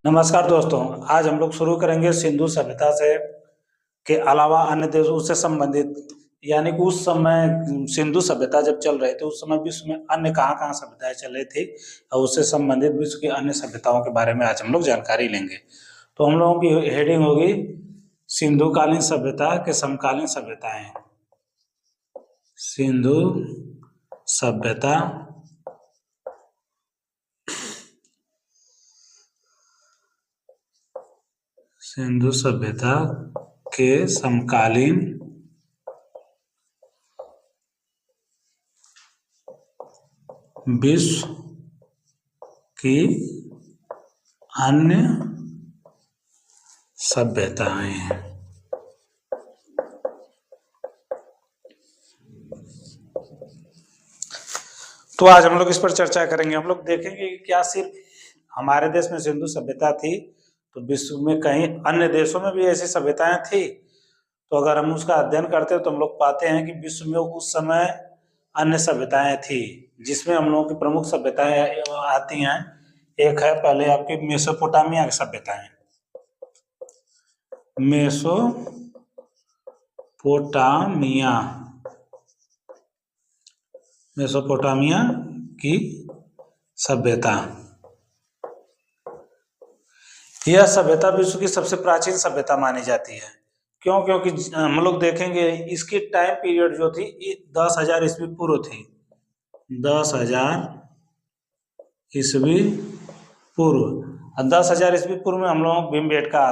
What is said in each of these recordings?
नमस्कार दोस्तों। आज हम लोग शुरू करेंगे सिंधु सभ्यता से के अलावा अन्य देशों से संबंधित, यानी कि उस समय सिंधु सभ्यता जब चल रहे थे उस समय विश्व में अन्य कहाँ कहाँ सभ्यताएं चल रही थी और उससे संबंधित विश्व की अन्य सभ्यताओं के बारे में आज हम लोग जानकारी लेंगे। तो हम लोगों की हेडिंग होगी सिंधु कालीन सभ्यता के समकालीन सभ्यताएं। सिंधु सभ्यता सिंधु सभ्यता के समकालीन विश्व की अन्य सभ्यताएं। तो आज हम लोग इस पर चर्चा करेंगे। हम लोग देखेंगे कि क्या सिर्फ हमारे देश में सिंधु सभ्यता थी, तो विश्व में कहीं अन्य देशों में भी ऐसी सभ्यताएं थी। तो अगर हम उसका अध्ययन करते हैं तो हम लोग पाते हैं कि विश्व में उस समय अन्य सभ्यताएं थी, जिसमें हम लोगों की प्रमुख सभ्यताएं आती हैं। एक है पहले आपकी मेसोपोटामिया की सभ्यताएं। मेसोपोटामिया की सभ्यता। यह सभ्यता विश्व की सबसे प्राचीन सभ्यता मानी जाती है। क्यों? क्योंकि हम लोग देखेंगे इसकी टाइम पीरियड जो थी 10,000 ईस्वी पूर्व थी। 10,000 ईस्वी पूर्व। 10,000 ईस्वी पूर्व में हम लोगों को भीमबेटका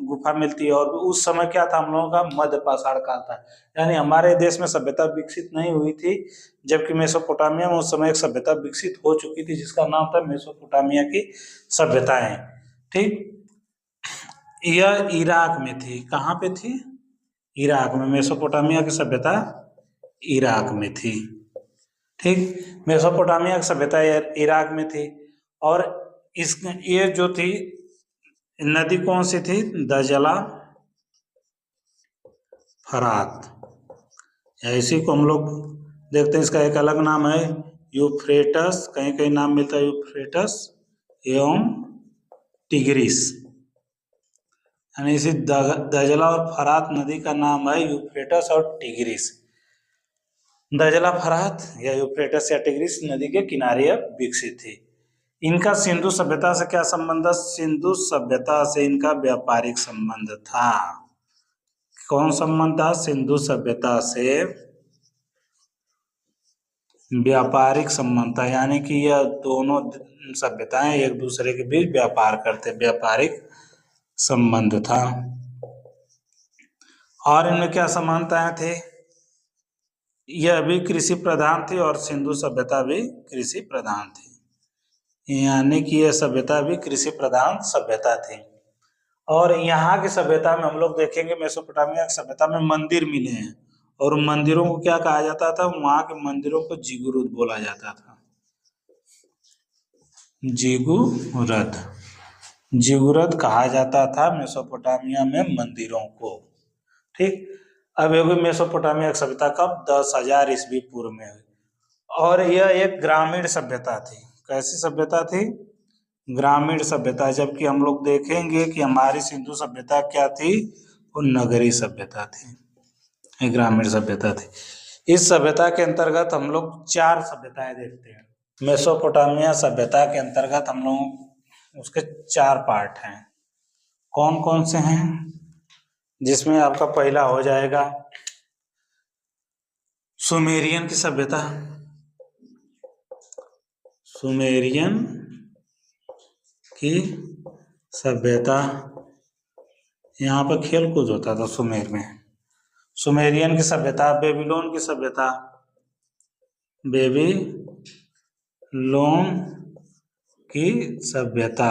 गुफा मिलती है, और उस समय क्या था, हम लोगों का मध्य पाषाण काल था। यानी हमारे देश में सभ्यता विकसित नहीं हुई थी, जबकि मेसोपोटामिया में उस समय एक सभ्यता विकसित हो चुकी थी जिसका नाम था मेसोपोटामिया की सभ्यताएं। ठीक, यह इराक में थी। कहाँ पे थी? इराक में। मेसोपोटामिया की सभ्यता इराक में थी। ठीक, मेसोपोटामिया की सभ्यता इराक में थी। और इस ये जो थी नदी कौन सी थी? दजला फरात। इसी को हम लोग देखते हैं, इसका एक अलग नाम है यूफ्रेटस, कहीं कहीं नाम मिलता है यूफ्रेटस एवं टिग्रिस। यानी इसी दजला और फरात नदी का नाम है यूफ्रेटस और टिग्रिस। दजला फरात या यूफ्रेटस या टिग्रिस नदी के किनारे विकसित थी। इनका सिंधु सभ्यता से क्या संबंध है? सिंधु सभ्यता से इनका व्यापारिक संबंध था। कौन संबंध था? सिंधु सभ्यता से व्यापारिक संबंध था, यानी कि यह दोनों सभ्यताएं एक दूसरे के बीच व्यापार करते, व्यापारिक संबंध था। और इनमें क्या समानताएं थे? यह भी कृषि प्रधान थी और सिंधु सभ्यता भी कृषि प्रधान थी। यानी कि यह सभ्यता भी कृषि प्रधान सभ्यता थी। और यहाँ की सभ्यता में हम लोग देखेंगे, मेसोपोटामिया की सभ्यता में मंदिर मिले हैं, और मंदिरों को क्या कहा जाता था? वहां के मंदिरों को जिगुरुद बोला जाता था। जिगुरद, जिगुरद कहा जाता था मेसोपोटामिया में मंदिरों को। ठीक, अब ये मेसोपोटामिया की सभ्यता कब? 10,000 ईस्वी पूर्व में हुई। और यह एक ग्रामीण सभ्यता थी। कैसी सभ्यता थी? ग्रामीण सभ्यता। जबकि हम लोग देखेंगे कि हमारी सिंधु सभ्यता क्या थी? वो नगरीय सभ्यता थी, ग्रामीण सभ्यता थी। इस सभ्यता के अंतर्गत हम लोग 4 सभ्यताएं देखते हैं। मेसोपोटामिया सभ्यता के अंतर्गत हम लोग उसके 4 पार्ट हैं। कौन कौन से हैं? जिसमें आपका पहला हो जाएगा सुमेरियन की सभ्यता। सुमेरियन की सभ्यता, यहाँ पर खेल कूद होता था सुमेर में। सुमेरियन की सभ्यता। बेबीलोन की सभ्यता, बेबीलोन की सभ्यता।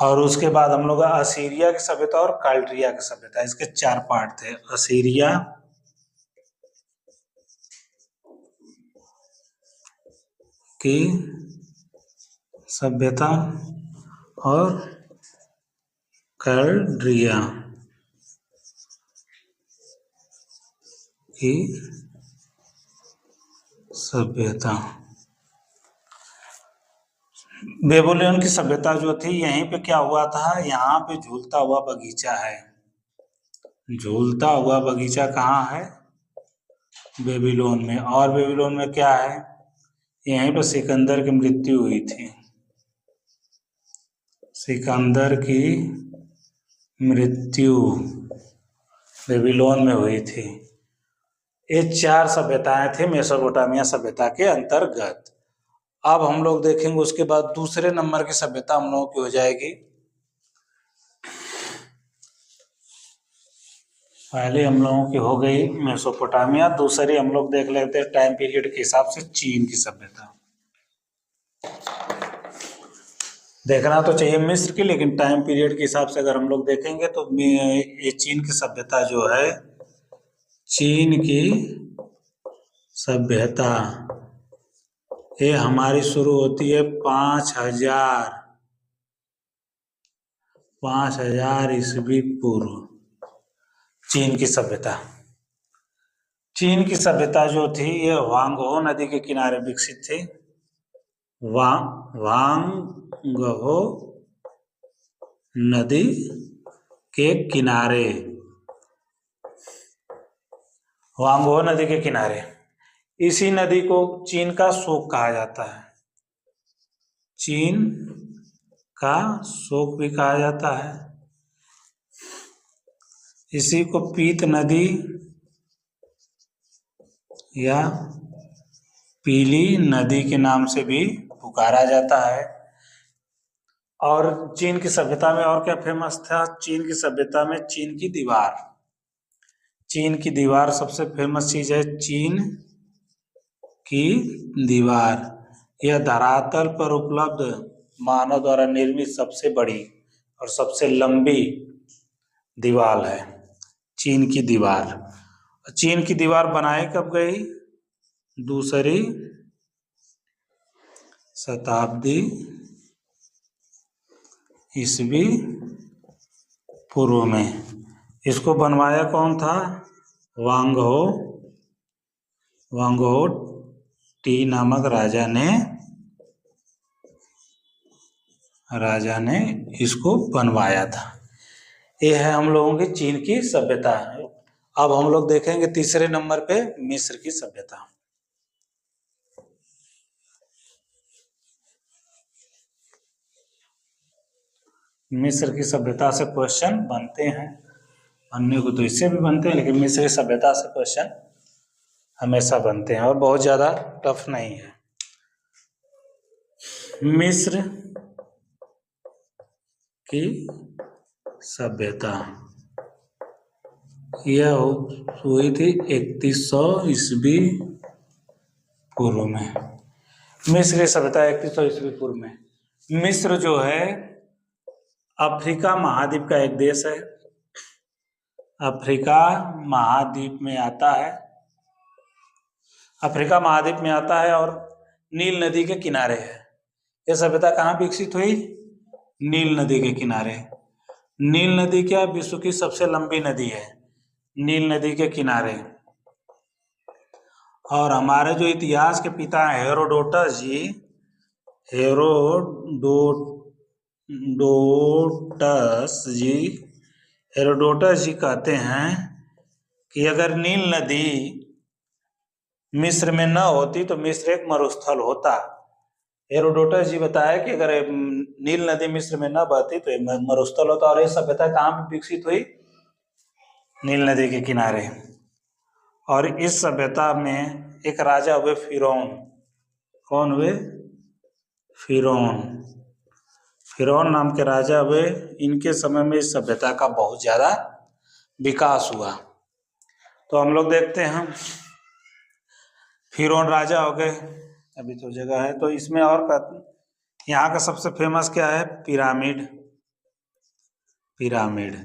और उसके बाद हम लोग असीरिया की सभ्यता और काल्ड्रिया की सभ्यता। इसके 4 पार्ट थे। असीरिया की सभ्यता और काल्ड्रिया की सभ्यता। बेबीलोन की सभ्यता जो थी, यहीं पे क्या हुआ था, यहाँ पे झूलता हुआ बगीचा है। झूलता हुआ बगीचा कहाँ है? बेबीलोन में। और बेबीलोन में क्या है? यहीं पर सिकंदर की मृत्यु हुई थी। सिकंदर की मृत्यु बेबीलोन में हुई थी। ये 4 सभ्यताएं थी मेसोपोटामिया सभ्यता के अंतर्गत। अब हम लोग देखेंगे उसके बाद दूसरे नंबर की सभ्यता हम लोगों की हो जाएगी। पहले हम लोगों की हो गई मेसोपोटामिया, दूसरी हम लोग देख लेते हैं टाइम पीरियड के हिसाब से चीन की सभ्यता। देखना तो चाहिए मिस्र की, लेकिन टाइम पीरियड के हिसाब से अगर हम लोग देखेंगे तो ये चीन की सभ्यता जो है, चीन की सभ्यता ये हमारी शुरू होती है 5000 ईस्वी पूर्व। चीन की सभ्यता जो थी ये वांगहो नदी के किनारे विकसित थी। वांगहो नदी के किनारे, वांगहो नदी के किनारे। इसी नदी को चीन का शोक कहा जाता है। चीन का शोक भी कहा जाता है। इसी को पीत नदी या पीली नदी के नाम से भी पुकारा जाता है। और चीन की सभ्यता में और क्या फेमस था? चीन की सभ्यता में चीन की दीवार। चीन की दीवार सबसे फेमस चीज है। चीन की दीवार यह धरातल पर उपलब्ध मानव द्वारा निर्मित सबसे बड़ी और सबसे लंबी दीवार है। चीन की दीवार। चीन की दीवार बनाई कब गई? 2री शताब्दी ईस्वी पूर्व में। इसको बनवाया कौन था? वांगहो टी नामक राजा ने इसको बनवाया था। ये है हम लोगों की चीन की सभ्यता। अब हम लोग देखेंगे तीसरे नंबर पे मिस्र की सभ्यता। मिस्र की सभ्यता से क्वेश्चन बनते हैं। अन्य को तो इससे भी बनते हैं, लेकिन मिस्र की सभ्यता से क्वेश्चन हमेशा बनते हैं और बहुत ज्यादा टफ नहीं है। मिस्र की सभ्यता यह हुई थी 3100 ईस्वी पूर्व में। मिस्र की सभ्यता 3100 ईस्वी पूर्व में। मिस्र जो है अफ्रीका महाद्वीप का एक देश है। अफ्रीका महाद्वीप में आता है। अफ्रीका महाद्वीप में आता है और नील नदी के किनारे है। यह सभ्यता कहाँ विकसित हुई? नील नदी के किनारे। नील नदी क्या विश्व की सबसे लंबी नदी है? नील नदी के किनारे। और हमारे जो इतिहास के पिता हैं हेरोडोटस जी कहते हैं कि अगर नील नदी मिस्र में न होती तो मिस्र एक मरुस्थल होता। हेरोडोटस जी बताया कि अगर नील नदी मिस्र में न बहती तो मरुस्थल होता। और ये सभ्यता कहाँ पे विकसित हुई? नील नदी के किनारे। और इस सभ्यता में एक राजा हुए फिरौन। कौन हुए? फिरौन नाम के राजा हुए। इनके समय में इस सभ्यता का बहुत ज्यादा विकास हुआ। तो हम लोग देखते हैं फिरौन राजा हो गए, अभी तो जगह है तो इसमें और यहाँ का सबसे फेमस क्या है? पिरामिड।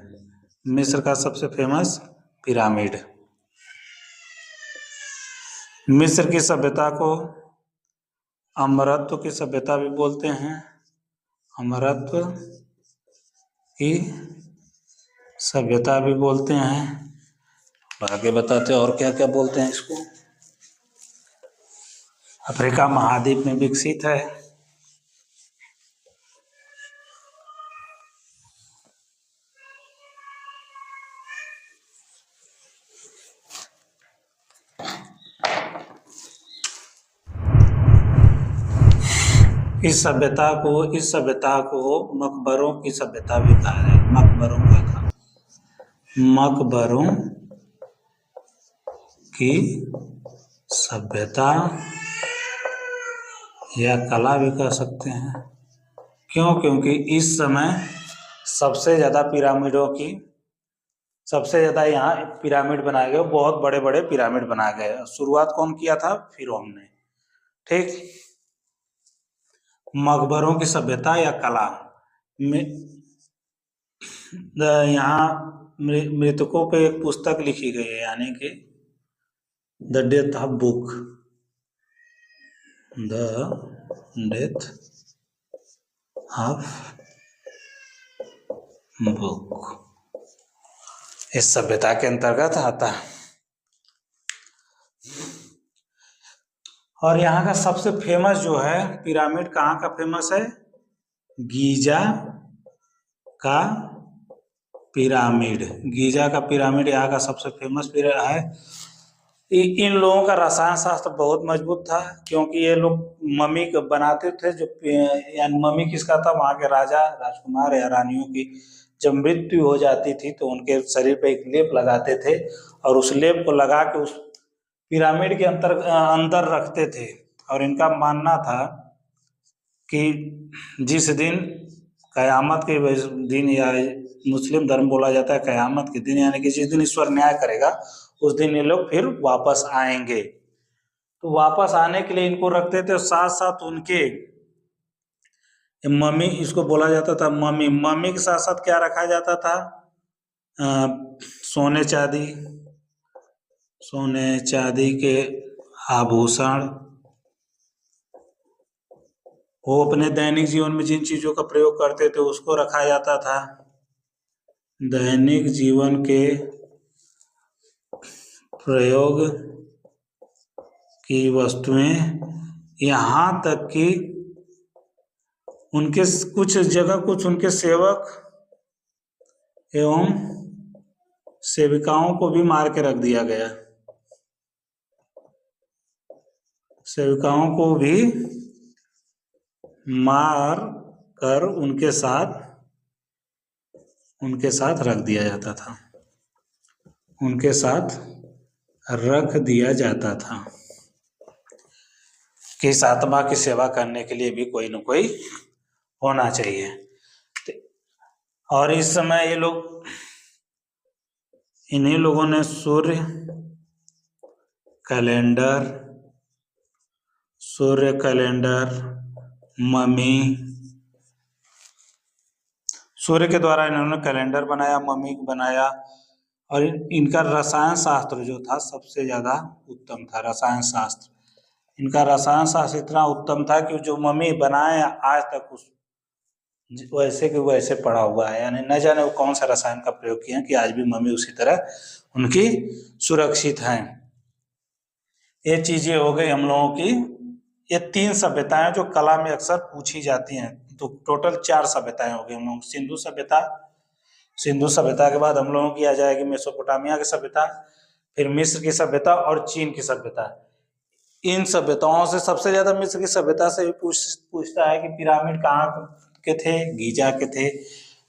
मिस्र का सबसे फेमस पिरामिड। मिस्र की सभ्यता को अमरत्व की सभ्यता भी बोलते हैं। अमरत्व की सभ्यता भी बोलते हैं। आगे बताते हैं और क्या क्या बोलते हैं इसको। अफ्रीका महाद्वीप में विकसित है। इस सभ्यता को मकबरों की सभ्यता भी कहा है। मकबरों का था, मकबरों की सभ्यता या कला भी कह सकते हैं। क्यों? क्योंकि इस समय सबसे ज़्यादा यहाँ पिरामिड बनाए गए, बहुत बड़े बड़े पिरामिड बनाए गए। शुरुआत कौन किया था? फिरौन ने। ठीक। मकबरों की सभ्यता या कला में यहाँ मृतकों पे एक पुस्तक लिखी गई है, यानी कि the death of book, the death of book इस सभ्यता के अंतर्गत आता है। और यहाँ का सबसे फेमस जो है पिरामिड, कहाँ का फेमस है? गीजा का पिरामिड। गीजा का पिरामिड यहाँ का सबसे फेमस है। इन लोगों का रसायन शास्त्र बहुत मजबूत था, क्योंकि ये लोग मम्मी बनाते थे, जो यानी मम्मी किसका था? वहाँ के राजा राजकुमार या रानियों की जब मृत्यु हो जाती थी तो उनके शरीर पे एक लेप लगाते थे, और उस लेप को लगा के उस पिरामिड के अंदर रखते थे। और इनका मानना था कि जिस दिन कयामत के दिन, या मुस्लिम धर्म बोला जाता है कयामत के दिन, यानी कि जिस दिन ईश्वर न्याय करेगा उस दिन ये लोग फिर वापस आएंगे। तो वापस आने के लिए इनको रखते थे। साथ साथ उनके मम्मी, इसको बोला जाता था मम्मी। मम्मी के साथ साथ क्या रखा जाता था? सोने चांदी के आभूषण। वो अपने दैनिक जीवन में जिन चीजों का प्रयोग करते थे उसको रखा जाता था। दैनिक जीवन के प्रयोग की वस्तुएं, यहाँ तक कि उनके कुछ उनके सेवक एवं सेविकाओं को भी मार के रख दिया गया। सेविकाओं को भी मार कर उनके साथ रख दिया जाता था। उनके साथ रख दिया जाता था कि इस आत्मा की सेवा करने के लिए भी कोई न कोई होना चाहिए। और इस समय ये लोग, इन्हीं लोगों ने सूर्य कैलेंडर, मम्मी, सूर्य के द्वारा इन्होंने कैलेंडर बनाया, मम्मी बनाया। और इनका रसायन शास्त्र जो था सबसे ज्यादा उत्तम था। रसायन शास्त्र, इनका रसायन शास्त्र इतना उत्तम था कि जो मम्मी बनाए आज तक उस वैसे के वैसे पड़ा हुआ है, यानी न जाने वो कौन सा रसायन का प्रयोग किया कि आज भी मम्मी उसी तरह उनकी सुरक्षित हैं। ये चीजें हो गई हम लोगों की। ये 3 सभ्यताएं जो कला में अक्सर पूछी जाती हैं। तो टोटल 4 सभ्यताएं हो गई हम लोग। सिंधु सभ्यता के बाद हम लोगों की आ जाएगी मेसोपोटामिया की सभ्यता, फिर मिस्र की सभ्यता और चीन की सभ्यता। इन सभ्यताओं से सबसे ज्यादा मिस्र की सभ्यता से पूछता है कि पिरामिड कहाँ के थे? गीजा के थे।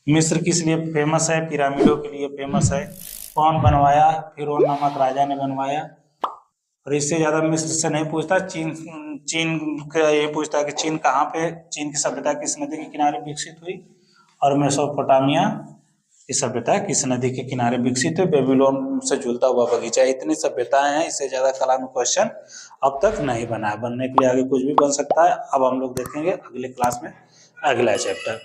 मिस्र किस लिए फेमस है? पिरामिडों के लिए फेमस है। कौन बनवाया? फिरौन नामक राजा ने बनवाया। और इससे ज्यादा मिस्र से नहीं पूछता। चीन का ये पूछता है कि चीन कहाँ पे, चीन की सभ्यता किस नदी के किनारे विकसित हुई, और मेसोपोटामिया की सभ्यता किस नदी के किनारे विकसित हुई। बेबीलोन से झूलता हुआ बगीचा। इतनी सभ्यताएं हैं, इससे ज्यादा कला में क्वेश्चन अब तक नहीं बना है। बनने के लिए आगे कुछ भी बन सकता है। अब हम लोग देखेंगे अगले क्लास में अगला चैप्टर।